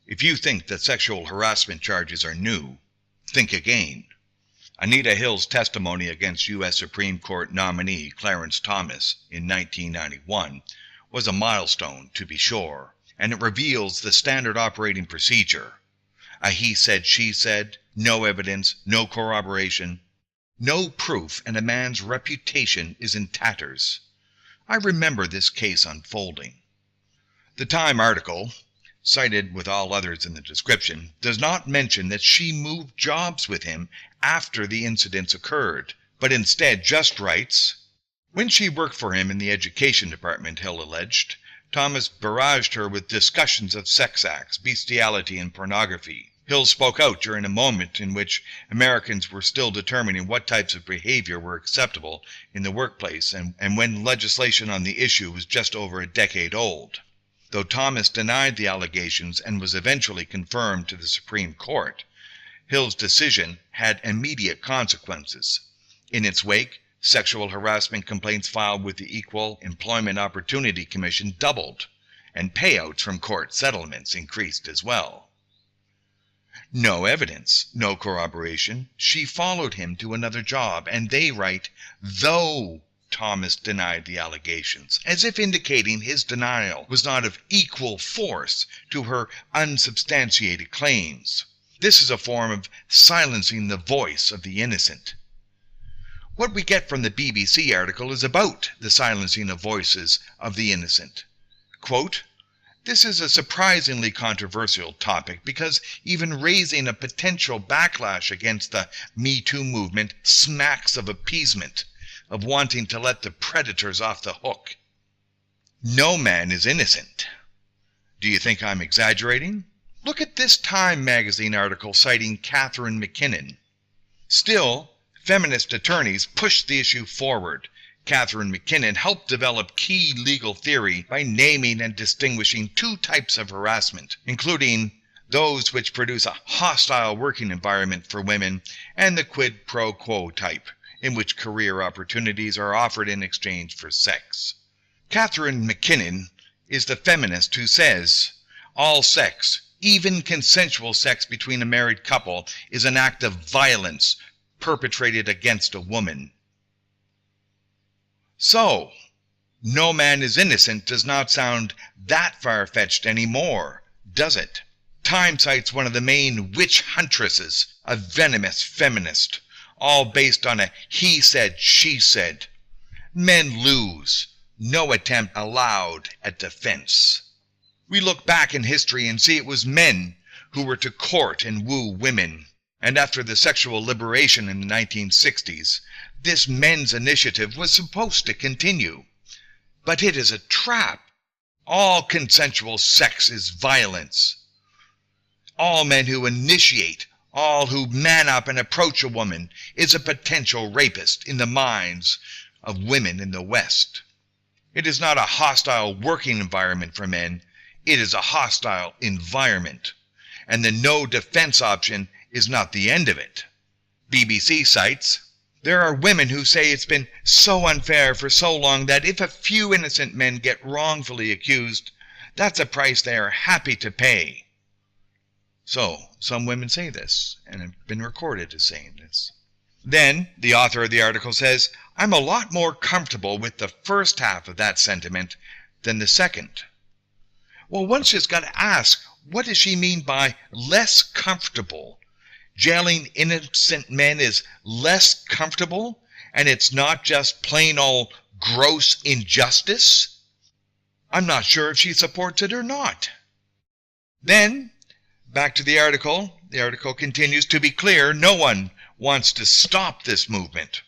If you think that sexual harassment charges are new, think again. Anita Hill's testimony against U.S. Supreme Court nominee Clarence Thomas in 1991 was a milestone, to be sure, and it reveals the standard operating procedure. A he said, she said, no evidence, no corroboration, no proof, and a man's reputation is in tatters. I remember this case unfolding. The Time article, cited with all others in the description, does not mention that she moved jobs with him after the incidents occurred, but instead just writes, when she worked for him in the education department, Hill alleged, Thomas barraged her with discussions of sex acts, bestiality, and pornography. Hill spoke out during a moment in which Americans were still determining what types of behavior were acceptable in the workplace and when legislation on the issue was just over a decade old. Though Thomas denied the allegations and was eventually confirmed to the Supreme Court, Hill's decision had immediate consequences. In its wake, sexual harassment complaints filed with the Equal Employment Opportunity Commission doubled, and payouts from court settlements increased as well. No evidence, no corroboration. She followed him to another job, and they write, though Thomas denied the allegations, as if indicating his denial was not of equal force to her unsubstantiated claims. This is a form of silencing the voice of the innocent. What we get from the BBC article is about the silencing of voices of the innocent. Quote, this is a surprisingly controversial topic because even raising a potential backlash against the MeToo movement smacks of appeasement, of wanting to let the predators off the hook. No man is innocent. Do you think I'm exaggerating? Look at this Time magazine article citing Catherine McKinnon. Still, feminist attorneys pushed the issue forward. Catherine McKinnon helped develop key legal theory by naming and distinguishing two types of harassment, including those which produce a hostile working environment for women and the quid pro quo type, in which career opportunities are offered in exchange for sex. Catherine McKinnon is the feminist who says, all sex, even consensual sex between a married couple, is an act of violence perpetrated against a woman. So, no man is innocent does not sound that far-fetched anymore, does it? Time cites one of the main witch huntresses, a venomous feminist, all based on a he said, she said. Men lose. No attempt allowed at defense. We look back in history and see it was men who were to court and woo women. And after the sexual liberation in the 1960s, this men's initiative was supposed to continue. But it is a trap. All consensual sex is violence. All men who initiate, all who man up and approach a woman, is a potential rapist in the minds of women in the West. It is not a hostile working environment for men. It is a hostile environment. And the no defense option is not the end of it. BBC cites, there are women who say it's been so unfair for so long that if a few innocent men get wrongfully accused, that's a price they are happy to pay. So, some women say this, and have been recorded as saying this. Then, the author of the article says, I'm a lot more comfortable with the first half of that sentiment than the second. Well, one's just got to ask, what does she mean by less comfortable? Jailing innocent men is less comfortable, and it's not just plain old gross injustice? I'm not sure if she supports it or not. Then, back to the article continues, to be clear, no one wants to stop this movement.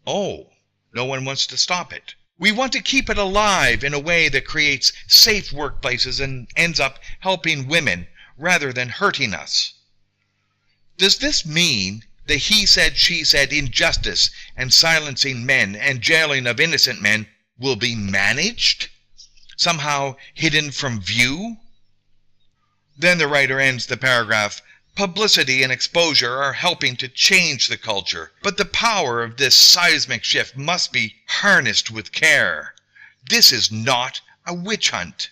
Oh, no one wants to stop it. We want to keep it alive in a way that creates safe workplaces and ends up helping women rather than hurting us. Does this mean the he said, she said injustice and silencing men and jailing of innocent men will be managed? Somehow hidden from view? Then the writer ends the paragraph, publicity and exposure are helping to change the culture, but the power of this seismic shift must be harnessed with care. This is not a witch hunt.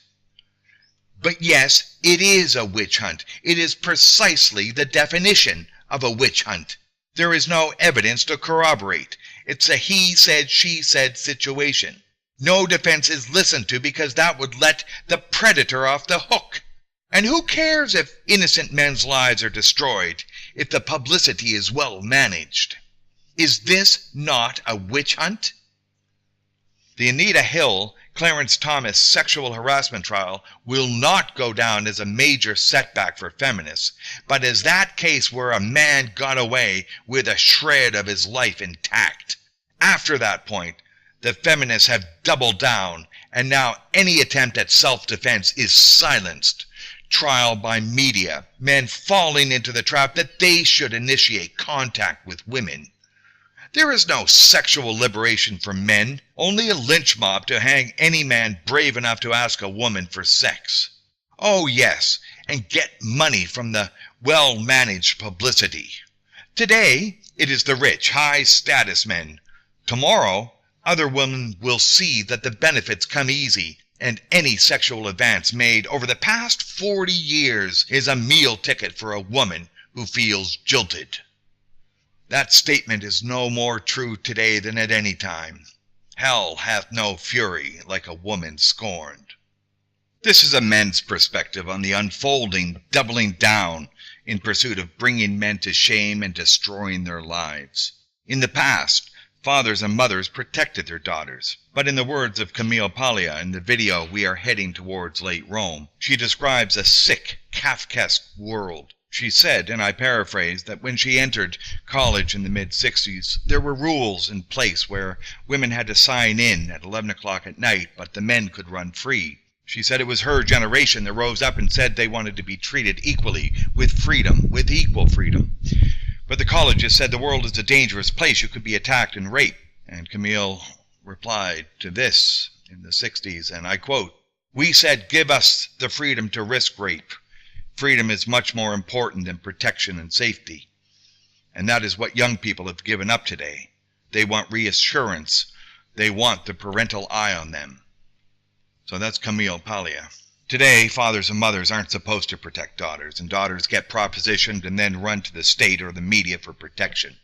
But yes, it is a witch hunt. It is precisely the definition of a witch hunt. There is no evidence to corroborate. It's a he said, she said situation. No defense is listened to because that would let the predator off the hook. And who cares if innocent men's lives are destroyed, if the publicity is well managed? Is this not a witch hunt? The Anita Hill, Clarence Thomas sexual harassment trial will not go down as a major setback for feminists, but as that case where a man got away with a shred of his life intact. After that point, the feminists have doubled down, and now any attempt at self-defense is silenced. Trial by media, men falling into the trap that they should initiate contact with women. There is no sexual liberation for men, only a lynch mob to hang any man brave enough to ask a woman for sex. Oh yes, and get money from the well-managed publicity. Today, it is the rich, high-status men. Tomorrow, other women will see that the benefits come easy, and any sexual advance made over the past 40 years is a meal ticket for a woman who feels jilted. That statement is no more true today than at any time. Hell hath no fury like a woman scorned. This is a men's perspective on the unfolding, doubling down in pursuit of bringing men to shame and destroying their lives. In the past, fathers and mothers protected their daughters, but in the words of Camille Paglia in the video We Are Heading Towards Late Rome, she describes a sick, Kafkaesque world. She said, and I paraphrase, that when she entered college in the mid-60s, there were rules in place where women had to sign in at 11 o'clock at night, but the men could run free. She said it was her generation that rose up and said they wanted to be treated equally, with freedom, with equal freedom. But the colleges said the world is a dangerous place, you could be attacked and raped. And Camille replied to this in the 60s, and I quote, "We said give us the freedom to risk rape. Freedom is much more important than protection and safety." And that is what young people have given up today. They want reassurance. They want the parental eye on them. So that's Camille Paglia. Today, fathers and mothers aren't supposed to protect daughters, and daughters get propositioned and then run to the state or the media for protection.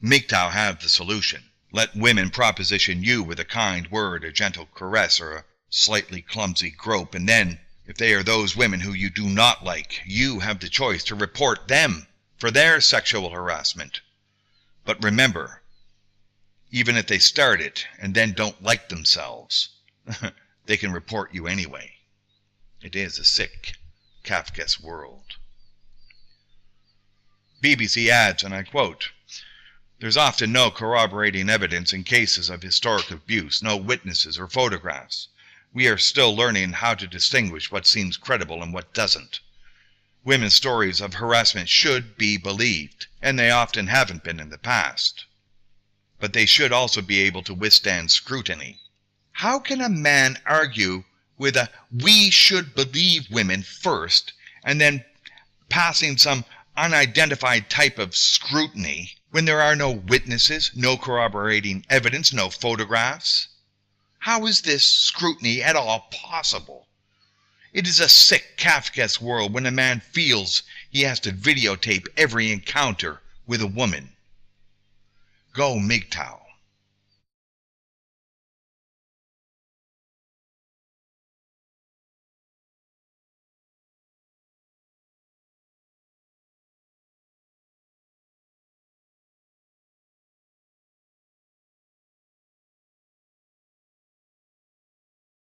Mgtow have the solution. Let women proposition you with a kind word, a gentle caress, or a slightly clumsy grope, and then, if they are those women who you do not like, you have the choice to report them for their sexual harassment. But remember, even if they start it and then don't like themselves, they can report you anyway. It is a sick, Kafkaesque world. BBC adds, and I quote, "There's often no corroborating evidence in cases of historic abuse, no witnesses or photographs. We are still learning how to distinguish what seems credible and what doesn't. Women's stories of harassment should be believed, and they often haven't been in the past. But they should also be able to withstand scrutiny. How can a man argue with a we should believe women first, and then passing some unidentified type of scrutiny when there are no witnesses, no corroborating evidence, no photographs? How is this scrutiny at all possible? It is a sick, Kafkaesque world when a man feels he has to videotape every encounter with a woman. Go Mgtow.